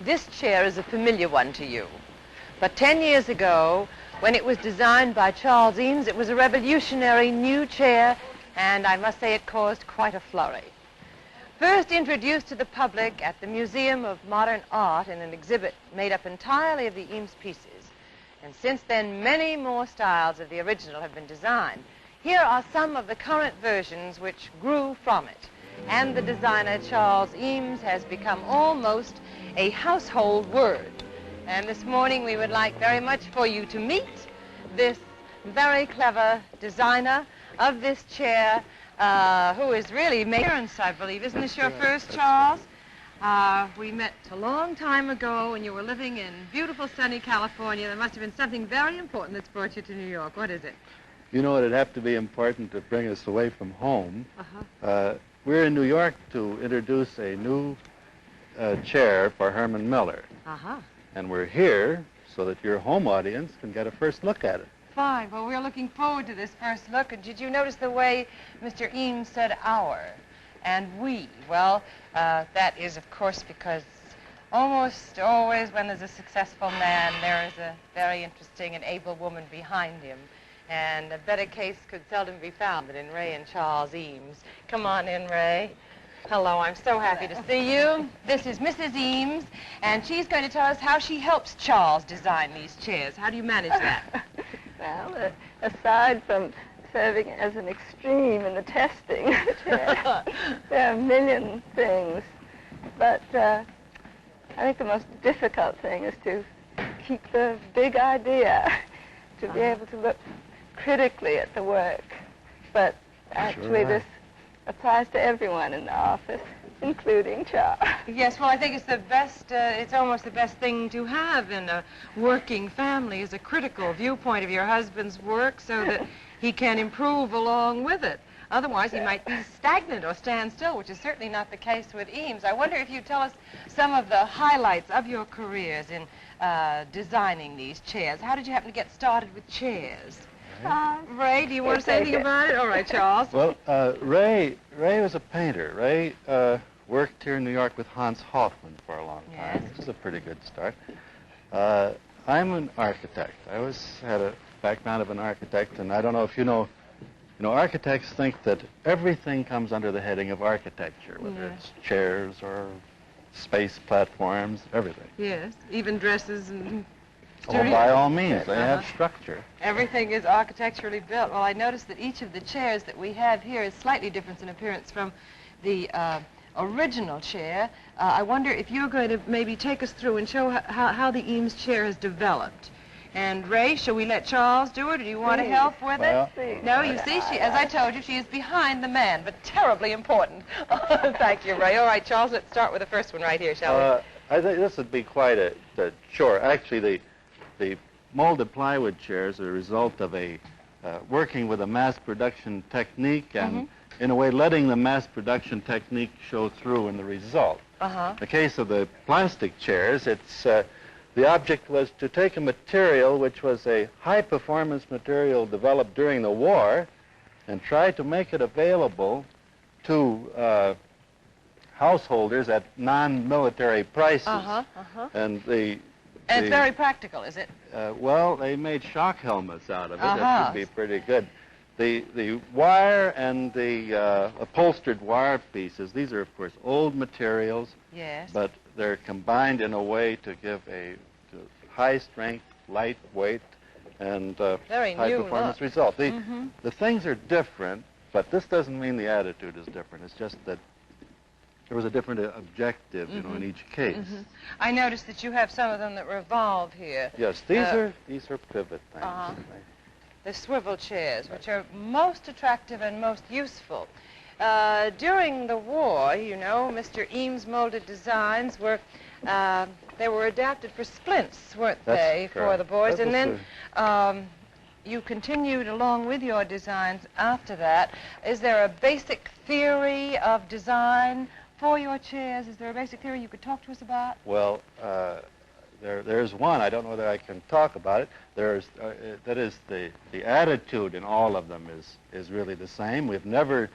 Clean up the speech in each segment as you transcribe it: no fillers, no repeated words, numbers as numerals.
this chair is a familiar one to you. But 10 years ago, when it was designed by Charles Eames, it was a revolutionary new chair, and I must say it caused quite a flurry. First introduced to the public at the Museum of Modern Art in an exhibit made up entirely of the Eames pieces, and since then many more styles of the original have been designed. Here are some of the current versions which grew from it, and the designer Charles Eames has become almost a household word. And this morning we would like very much for you to meet this very clever designer of this chair, who is really parents, I believe. Isn't this your first, Charles? We met a long time ago when you were living in beautiful sunny California. There must have been something very important that's brought you to New York. What is it? You know, it'd have to be important to bring us away from home. We're in New York to introduce a new chair for Herman Miller. And we're here so that your home audience can get a first look at it. Fine. Well, we're looking forward to this first look. And did you notice the way Mr. Eames said our and we? Well, that is, of course, because almost always when there's a successful man, there is a very interesting and able woman behind him. And a better case could seldom be found than in Ray and Charles Eames. Come on in, Ray. Hello, I'm so happy to see you. This is Mrs. Eames, and she's going to tell us how she helps Charles design these chairs. How do you manage that? Well, aside from serving as an extreme in the testing of the chair, there are a million things. But I think the most difficult thing is to keep the big idea, to be able to look critically at the work. But actually this applies to everyone in the office, including Charles. Yes, well, I think it's the best, it's almost the best thing to have in a working family is a critical viewpoint of your husband's work so that he can improve along with it. Otherwise, he might be stagnant or stand still, which is certainly not the case with Eames. I wonder if you'd tell us some of the highlights of your careers in designing these chairs. How did you happen to get started with chairs? Ray, do you want to say anything about it? All right, Charles. Well, Ray was a painter. Ray worked here in New York with Hans Hofmann for a long time, which is a pretty good start. I'm an architect. I always had a background of an architect, and I don't know if you know, architects think that everything comes under the heading of architecture, whether it's chairs or space platforms, everything. Yes, even dresses and... Oh, by all means, they have structure. Everything is architecturally built. Well, I noticed that each of the chairs that we have here is slightly different in appearance from the original chair. I wonder if you're going to maybe take us through and show how the Eames chair has developed. And Ray, shall we let Charles do it, or do you want to help with it? No, you see, as I told you, she is behind the man, but terribly important. Thank you, Ray. All right, Charles, let's start with the first one right here, shall we? I think this would be quite a chore. Actually, the molded plywood chairs are a result of a working with a mass production technique and, in a way, letting the mass production technique show through in the result. In the case of the plastic chairs, it's the object was to take a material which was a high-performance material developed during the war and try to make it available to householders at non-military prices. And it's very practical, is it? Well, they made shock helmets out of it. That would be pretty good. The wire and the upholstered wire pieces, these are, of course, old materials. Yes. But they're combined in a way to give a high strength, light weight, and high performance result. The things are different, but this doesn't mean the attitude is different. It's just that there was a different objective, in each case. I noticed that you have some of them that revolve here. Yes, these are pivot things. The swivel chairs, which are most attractive and most useful. During the war, Mr. Eames' molded designs were they were adapted for splints, weren't they, for the boys? And then you continued along with your designs after that. Is there a basic theory of design for your chairs? Is there a basic theory you could talk to us about? Well, there's one. I don't know whether I can talk about it. That is the attitude in all of them is really the same. We've never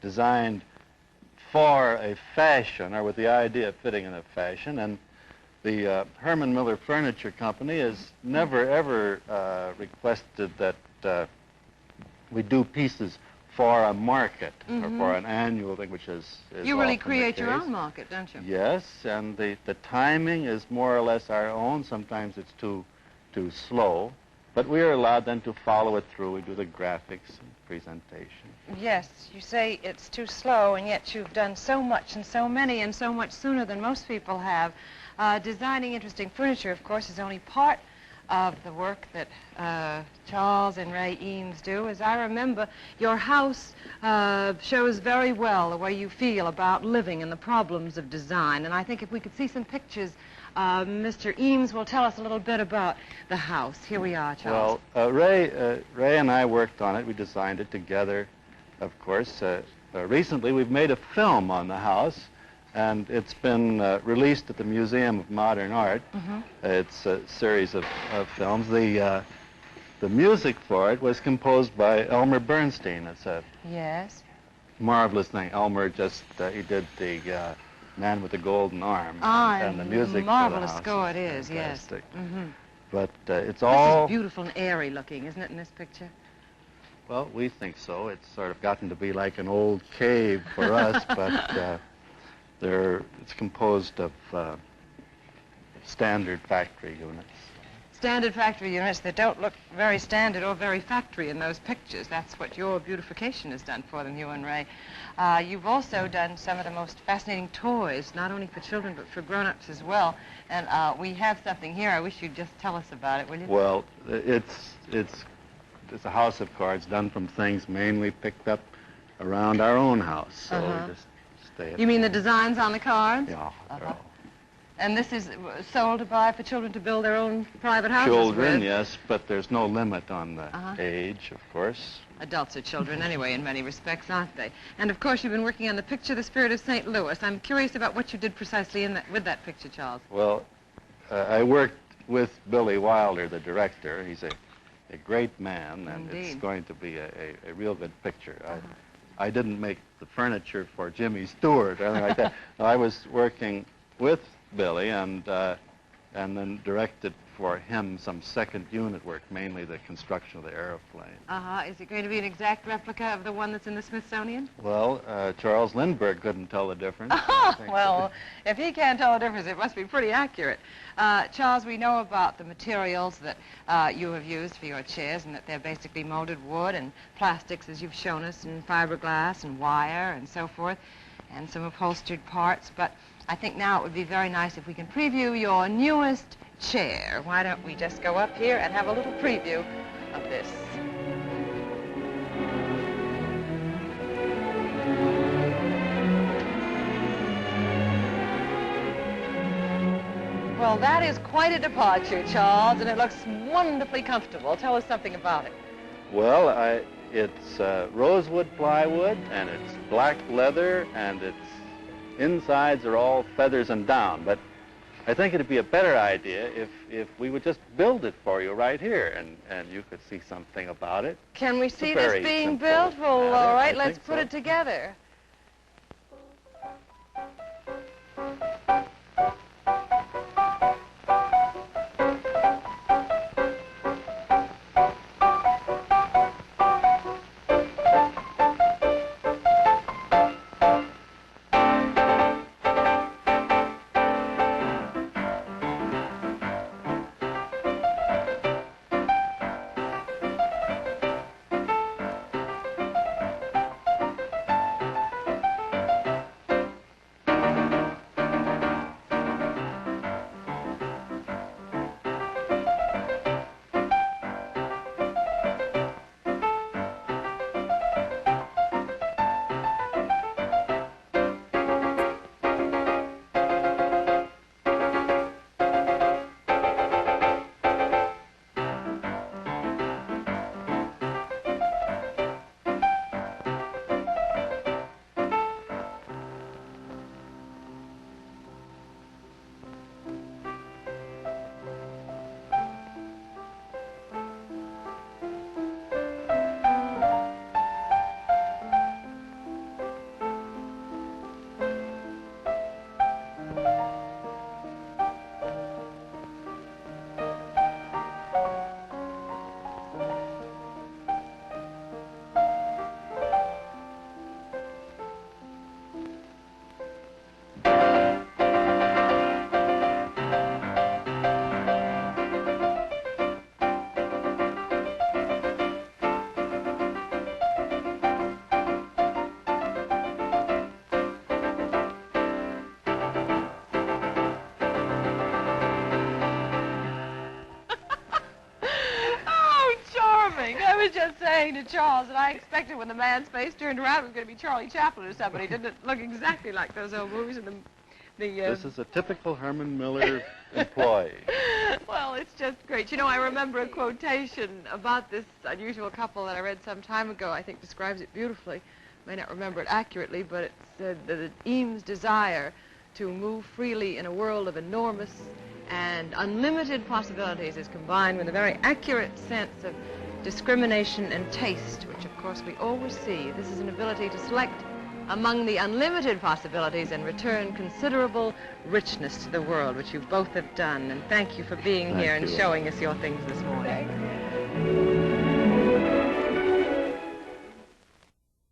designed for a fashion or with the idea of fitting in a fashion, and the Herman Miller Furniture Company has never, ever requested that we do pieces for a market or for an annual thing, which is You really often the create your case. own market, don't you? Yes, and the timing is more or less our own. Sometimes it's too slow, but we are allowed then to follow it through. We do the graphics and presentation. Yes, you say it's too slow, and yet you've done so much and so many and so much sooner than most people have. Designing interesting furniture, of course, is only part of the work that Charles and Ray Eames do. As I remember, your house shows very well the way you feel about living and the problems of design. And I think if we could see some pictures, Mr. Eames will tell us a little bit about the house. Here we are, Charles. Well, Ray and I worked on it. We designed it together, of course. Recently, we've made a film on the house, and it's been released at the Museum of Modern Art. It's a series of films. The music for it was composed by Elmer Bernstein. It's a Yes. marvelous thing. Elmer just, he did the Man with the Golden Arm. Ah, and the music marvelous for the house score it is, yes. fantastic. Mm-hmm. But it's This all... is beautiful and airy looking, isn't it, in this picture? Well, we think so. It's sort of gotten to be like an old cave for us, but it's composed of standard factory units. Standard factory units that don't look very standard or very factory in those pictures. That's what your beautification has done for them, you and Ray. You've also done some of the most fascinating toys, not only for children but for grown-ups as well. And we have something here. I wish you'd just tell us about it, will you? Well, it's a house of cards done from things mainly picked up around our own house. So we just stay at You mean the designs on the cards? Yeah. they're all And this is sold to buy for children to build their own private houses children, with. yes, but there's no limit on the age, of course. Adults are children anyway, in many respects, aren't they? And of course, you've been working on the picture, The Spirit of St. Louis. I'm curious about what you did precisely with that picture, Charles. Well, I worked with Billy Wilder, the director. He's a great man, and Indeed. it's going to be a real good picture. I didn't make the furniture for Jimmy Stewart or anything like that. No, I was working with Billy and then directed for him some second unit work, mainly the construction of the aeroplane. Is it going to be an exact replica of the one that's in the Smithsonian? Well, Charles Lindbergh couldn't tell the difference. Well, if he can't tell the difference, it must be pretty accurate. Charles, we know about the materials that you have used for your chairs and that they're basically molded wood and plastics, as you've shown us, and fiberglass and wire and so forth, and some upholstered parts. But I think now it would be very nice if we can preview your newest chair. Why don't we just go up here and have a little preview of this? Well, that is quite a departure, Charles, and it looks wonderfully comfortable. Tell us something about it. Well, it's rosewood plywood, and it's black leather, and its insides are all feathers and down. But I think it'd be a better idea if we would just build it for you right here, and you could see something about it. Can we It's a see very this being simple built? Well, matter. all right, I let's think put so. it together. saying to Charles that I expected when the man's face turned around it was going to be Charlie Chaplin or somebody. Didn't it look exactly like those old movies in the This is a typical Herman Miller employee. Well, it's just great. You know, I remember a quotation about this unusual couple that I read some time ago. I think describes it beautifully. I may not remember it accurately, but it said that Eames' desire to move freely in a world of enormous and unlimited possibilities is combined with a very accurate sense of discrimination and taste, which of course we always see. This is an ability to select among the unlimited possibilities and return considerable richness to the world, which you both have done. And thank you for being here and showing us your things this morning.